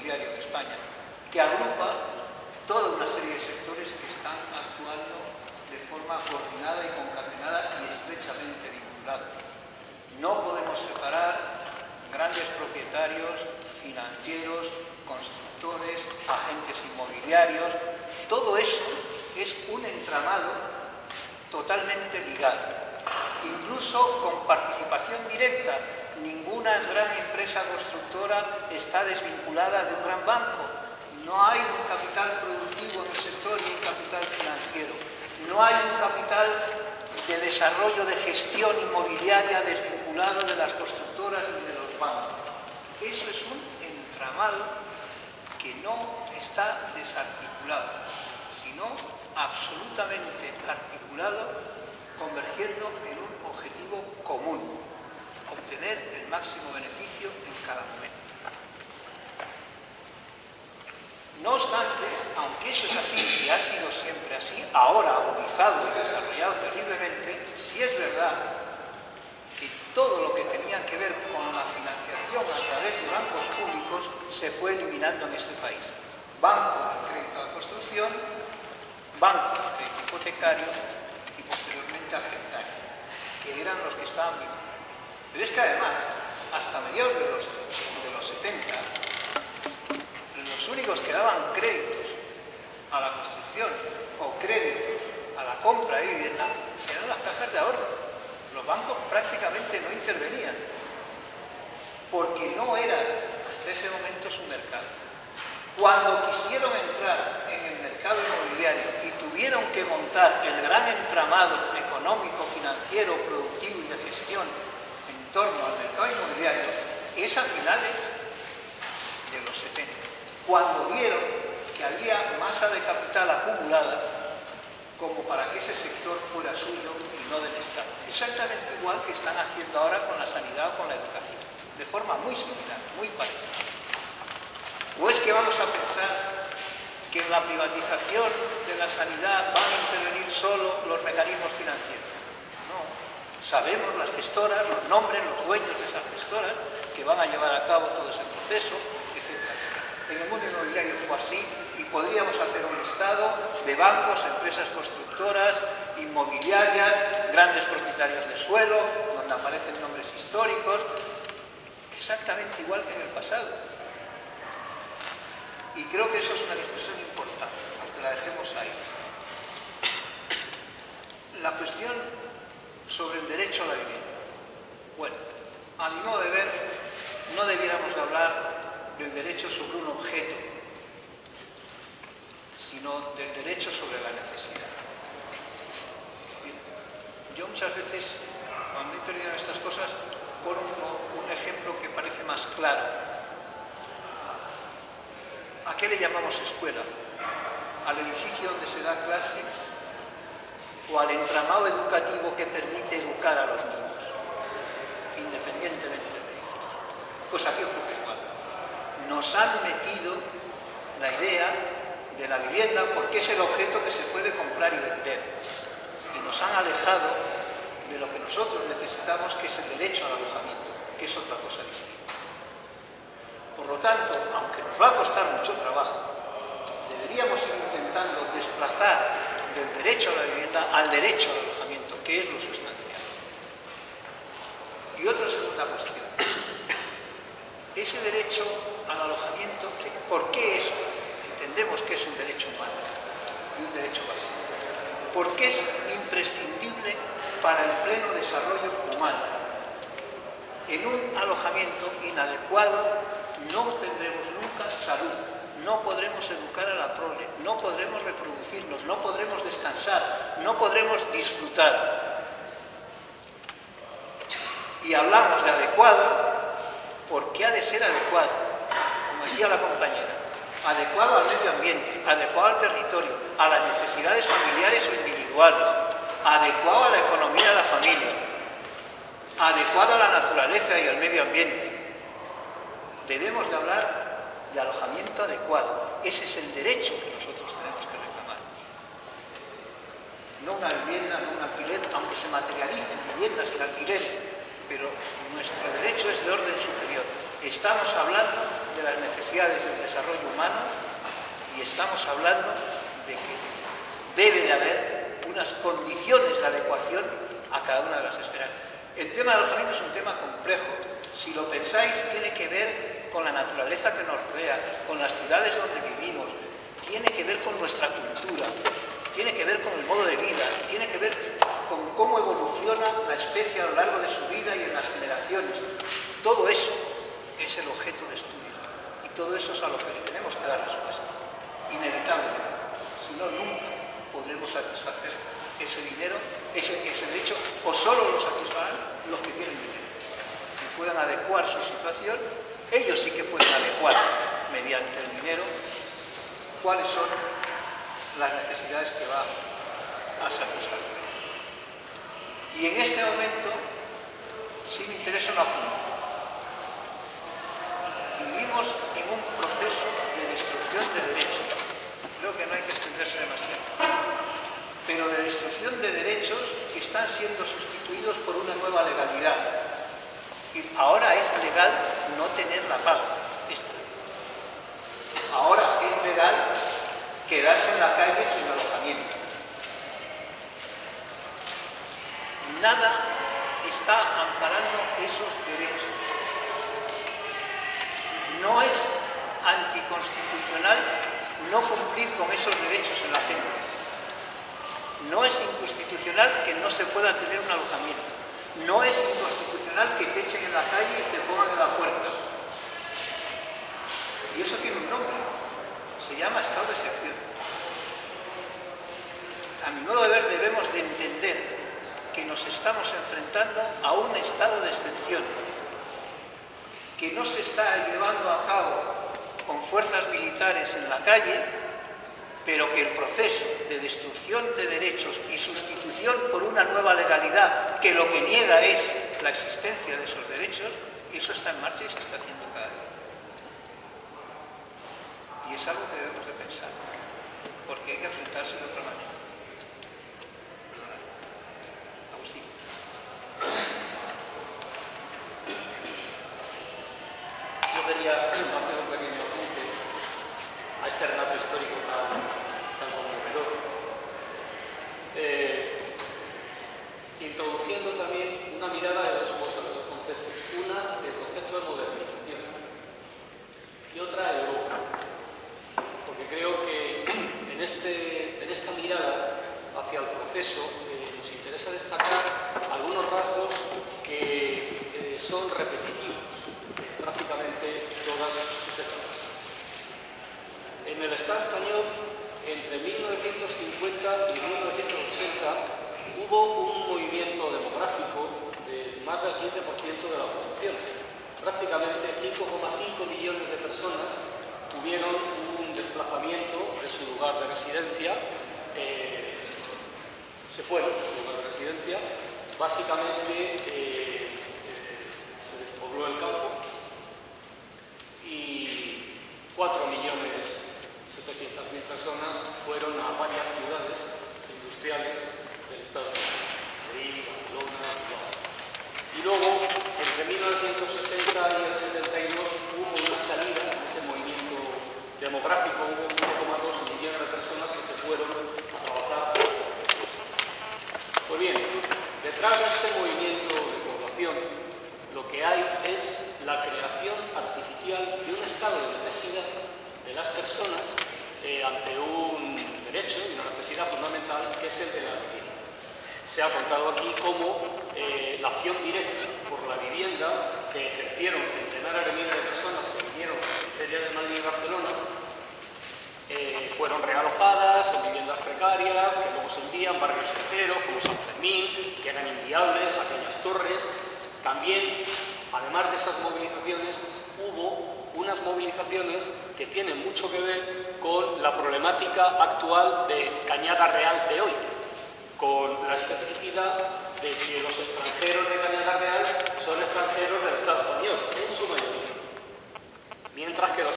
inmobiliario en España, que agrupa toda una serie de sectores que están actuando de forma coordinada y concatenada y estrechamente vinculados. No podemos separar grandes propietarios, financieros, constructores, agentes inmobiliarios. Todo eso es un entramado totalmente ligado, incluso con participación directa. Ninguna gran empresa constructora está desvinculada de un gran banco. No hay un capital productivo en el sector y un capital financiero. No hay un capital de desarrollo de gestión inmobiliaria desvinculado de las constructoras y de los bancos. Eso es un entramado que no está desarticulado, sino absolutamente articulado, convergiendo en un objetivo común: obtener el máximo beneficio en cada momento. No obstante, aunque eso es así y ha sido siempre así, ahora agudizado y desarrollado terriblemente, sí es verdad que todo lo que tenía que ver con la financiación a través de bancos públicos se fue eliminando en este país. Banco de crédito a la construcción, banco de crédito hipotecario y posteriormente argentario, que eran los que estaban vinculados. Pero es que además, hasta mediados de los 70, los únicos que daban créditos a la construcción o créditos a la compra de vivienda eran las cajas de ahorro. Los bancos prácticamente no intervenían, porque no era hasta ese momento su mercado. Cuando quisieron entrar en el mercado inmobiliario y tuvieron que montar el gran entramado económico, financiero, productivo y de gestión en torno al mercado inmobiliario, es a finales de los 70. Cuando vieron que había masa de capital acumulada como para que ese sector fuera suyo y no del Estado. Exactamente igual que están haciendo ahora con la sanidad o con la educación, de forma muy similar, muy parecida. ¿O es que vamos a pensar que en la privatización de la sanidad van a intervenir solo los mecanismos financieros? No. Sabemos las gestoras, los nombres, los dueños de esas gestoras que van a llevar a cabo todo ese proceso, etc. En el mundo inmobiliario fue así y podríamos hacer un listado de bancos, empresas constructoras, inmobiliarias, grandes propietarios de suelo, donde aparecen nombres históricos, exactamente igual que en el pasado. Y creo que eso es una discusión importante, aunque la dejemos ahí. La cuestión sobre el derecho a la vivienda. Bueno, a mi modo de ver, no debiéramos de hablar del derecho sobre un objeto, sino del derecho sobre la necesidad. Yo muchas veces, cuando he intervenido en estas cosas, pongo un ejemplo que parece más claro. ¿A qué le llamamos escuela? ¿Al edificio donde se da clase o al entramado educativo que permite educar a los niños, independientemente del edificio? Pues aquí ocurre igual. Nos han metido la idea de la vivienda porque es el objeto que se puede comprar y vender. Y nos han alejado de lo que nosotros necesitamos, que es el derecho al alojamiento, que es otra cosa distinta. Por lo tanto, aunque nos va a costar mucho trabajo, deberíamos ir intentando desplazar del derecho a la vivienda al derecho al alojamiento, que es lo sustancial. Y otra segunda cuestión. Ese derecho al alojamiento, ¿por qué es? Entendemos que es un derecho humano y un derecho básico. Porque es imprescindible para el pleno desarrollo humano. En un alojamiento inadecuado no tendremos nunca salud, no podremos educar a la prole, no podremos reproducirnos, no podremos descansar, no podremos disfrutar. Y hablamos de adecuado porque ha de ser adecuado, como decía la compañera, adecuado al medio ambiente, adecuado al territorio, a las necesidades familiares o individuales, adecuado a la economía de la familia, adecuado a la naturaleza y al medio ambiente. Debemos de hablar de alojamiento adecuado. Ese es el derecho que nosotros tenemos que reclamar. No una vivienda, no un alquiler, aunque se materialicen viviendas y alquileres, pero nuestro derecho es de orden superior. Estamos hablando de la las necesidades del desarrollo humano y estamos hablando de que debe de haber unas condiciones de adecuación a cada una de las esferas. El tema del alojamiento es un tema complejo. Si lo pensáis, tiene que ver con la naturaleza que nos rodea, con las ciudades donde vivimos, tiene que ver con nuestra cultura, tiene que ver con el modo de vida, tiene que ver con cómo evoluciona la especie a lo largo de su vida y en las generaciones. Todo eso es el objeto de estudio y todo eso es a lo que le tenemos que dar respuesta, inevitablemente. Si no, nunca podremos satisfacer ese dinero, ese derecho, o solo lo satisfarán los que tienen dinero y puedan adecuar su situación. Ellos sí que pueden adecuar mediante el dinero cuáles son las necesidades que va a satisfacer. Y en este momento sí me interesa un apunte. Vivimos en un proceso de destrucción de derechos. Creo que no hay que extenderse demasiado. Pero de destrucción de derechos que están siendo sustituidos por una nueva legalidad. Es decir, ahora es legal no tener la paga extra. Ahora es legal quedarse en la calle sin alojamiento. Nada está amparando esos derechos. No es anticonstitucional no cumplir con esos derechos en la gente. No es inconstitucional que no se pueda tener un alojamiento. No es inconstitucional que te echen en la calle y te pongan en la puerta. Y eso tiene un nombre. Se llama estado de excepción. A mi modo de ver, debemos de entender que nos estamos enfrentando a un estado de excepción que no se está llevando a cabo con fuerzas militares en la calle, pero que el proceso de destrucción de derechos y sustitución por una nueva legalidad que lo que niega es la existencia de esos derechos, eso está en marcha y se está haciendo cada día. Y es algo que debemos de pensar, porque hay que enfrentarse de otra manera. Agustín. Yo quería hacer un pequeño apunte a este relato histórico tan conmovedor, introduciendo también una mirada de dos cosas, de dos conceptos. Una, el concepto de modernización, y otra, Europa. Porque creo que en esta mirada hacia el proceso nos interesa destacar algunos rasgos que son repetitivos en prácticamente todas sus etapas. En el Estado español, entre 1950 y 1980, hubo un movimiento demográfico de más del 15% de la población. Prácticamente 5,5 millones de personas tuvieron un desplazamiento de su lugar de residencia, se fueron de su lugar de residencia, básicamente se despobló el campo y 4.700.000 personas fueron a varias ciudades industriales del Estado de Madrid, Barcelona, Bilbao. Y luego, entre 1960 y el 72, hubo una salida de ese movimiento demográfico, hubo 1,2 millones de personas que se fueron a trabajar. Pues bien, detrás de este movimiento de población, lo que hay es la creación artificial de un estado de necesidad de las personas ante un derecho y una necesidad fundamental que es el de la vivienda. Se ha contado aquí cómo la acción directa por la vivienda que ejercieron centenares de miles de personas que vinieron a las periferias de Madrid y Barcelona fueron realojadas en viviendas precarias que luego se hundían, barrios enteros como San Fermín, que eran inviables, aquellas torres. También, además de esas movilizaciones, hubo unas movilizaciones que tienen mucho que ver con la problemática actual de Cañada Real de hoy, con la especificidad de que los extranjeros de Cañada Real son extranjeros del Estado español, en su mayoría, mientras que los